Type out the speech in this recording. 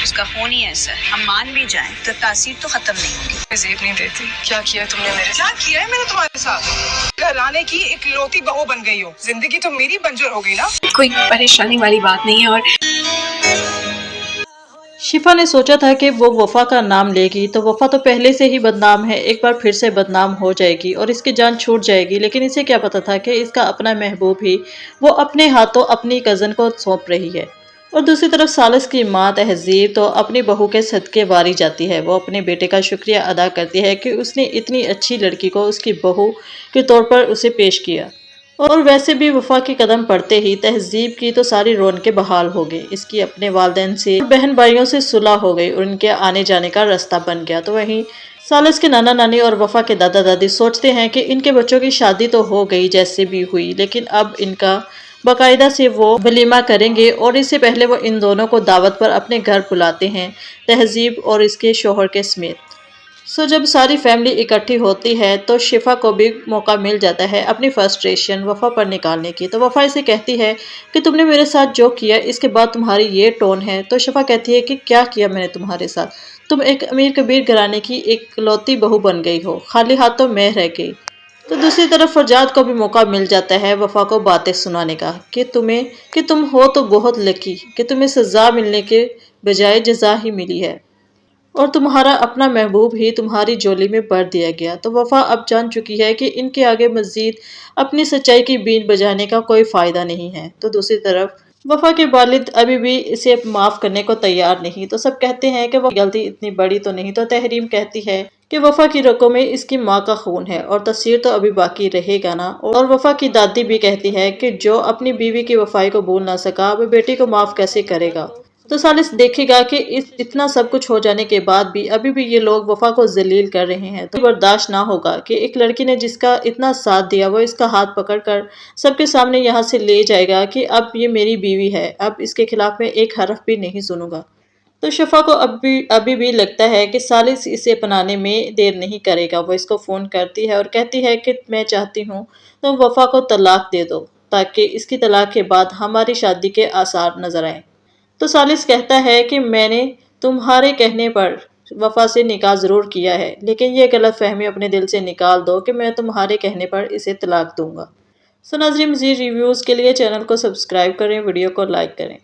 اس کا خون ہی ایسا ہے، ہم مان بھی جائیں تو تاثیر تو ختم نہیں ہوگی۔ زیب نہیں دیتی، کیا کیا تم نے میرے ساتھ؟ کیا ہے میں نے تمہارے ساتھ؟ گھرانے کی اکلوتی بہو بن گئی ہو، زندگی تو میری بنجر ہو گئی نا۔ کوئی پریشانی والی بات نہیں ہے۔ اور شفا نے سوچا تھا کہ وہ وفا کا نام لے گی تو وفا تو پہلے سے ہی بدنام ہے، ایک بار پھر سے بدنام ہو جائے گی اور اس کی جان چھوٹ جائے گی، لیکن اسے کیا پتا تھا کہ اس کا اپنا محبوب ہی وہ اپنے ہاتھوں اپنی کزن کو سونپ رہی ہے۔ اور دوسری طرف سالس کی ماں تہذیب تو اپنی بہو کے صدقے واری جاتی ہے، وہ اپنے بیٹے کا شکریہ ادا کرتی ہے کہ اس نے اتنی اچھی لڑکی کو اس کی بہو کے طور پر اسے پیش کیا۔ اور ویسے بھی وفا کے قدم پڑتے ہی تہذیب کی تو ساری رونقیں بحال ہو گئی، اس کی اپنے والدین سے بہن بھائیوں سے صلح ہو گئی اور ان کے آنے جانے کا راستہ بن گیا۔ تو وہیں سالس کے نانا نانی اور وفا کے دادا دادی سوچتے ہیں کہ ان کے بچوں کی شادی تو ہو گئی جیسے بھی ہوئی، لیکن اب ان کا باقاعدہ سے وہ ولیمہ کریں گے اور اس سے پہلے وہ ان دونوں کو دعوت پر اپنے گھر بلاتے ہیں، تہذیب اور اس کے شوہر کے سمیت۔ جب ساری فیملی اکٹھی ہوتی ہے تو شفا کو بھی موقع مل جاتا ہے اپنی فرسٹریشن وفا پر نکالنے کی۔ تو وفا اسے کہتی ہے کہ تم نے میرے ساتھ جو کیا اس کے بعد تمہاری یہ ٹون ہے۔ تو شفا کہتی ہے کہ کیا کیا میں نے تمہارے ساتھ؟ تم ایک امیر کبیر گھرانے کی اکلوتی بہو بن گئی ہو، خالی ہاتھوں میں رہ گئی۔ تو دوسری طرف فرجاد کو بھی موقع مل جاتا ہے وفا کو باتیں سنانے کا کہ تم ہو تو بہت لکی کہ تمہیں سزا ملنے کے بجائے جزا ہی ملی ہے اور تمہارا اپنا محبوب ہی تمہاری جولی میں بھر دیا گیا۔ تو وفا اب جان چکی ہے کہ ان کے آگے مزید اپنی سچائی کی بین بجانے کا کوئی فائدہ نہیں ہے۔ تو دوسری طرف وفا کے والد ابھی بھی اسے معاف کرنے کو تیار نہیں، تو سب کہتے ہیں کہ وہ غلطی اتنی بڑی تو نہیں۔ تو تحریم کہتی ہے کہ وفا کی رگوں میں اس کی ماں کا خون ہے اور تاثیر تو ابھی باقی رہے گا نا۔ اور وفا کی دادی بھی کہتی ہے کہ جو اپنی بیوی کی وفائی کو بھول نہ سکا وہ بیٹی کو معاف کیسے کرے گا۔ تو سالس دیکھے گا کہ اتنا سب کچھ ہو جانے کے بعد بھی ابھی بھی یہ لوگ وفا کو ذلیل کر رہے ہیں، تو برداشت نہ ہوگا کہ ایک لڑکی نے جس کا اتنا ساتھ دیا وہ اس کا ہاتھ پکڑ کر سب کے سامنے یہاں سے لے جائے گا کہ اب یہ میری بیوی ہے، اب اس کے خلاف میں ایک حرف بھی نہیں سنوں گا۔ تو شفا کو ابھی بھی لگتا ہے کہ سالس اسے اپنانے میں دیر نہیں کرے گا۔ وہ اس کو فون کرتی ہے اور کہتی ہے کہ میں چاہتی ہوں تم وفا کو طلاق دے دو تاکہ اس کی طلاق کے بعد ہماری شادی کے آثار نظر آئیں۔ تو سالس کہتا ہے کہ میں نے تمہارے کہنے پر وفا سے نکاح ضرور کیا ہے، لیکن یہ غلط فہمی اپنے دل سے نکال دو کہ میں تمہارے کہنے پر اسے طلاق دوں گا۔ ناظرین، مزید ریویوز کے لیے چینل کو سبسکرائب کریں، ویڈیو کو لائک کریں۔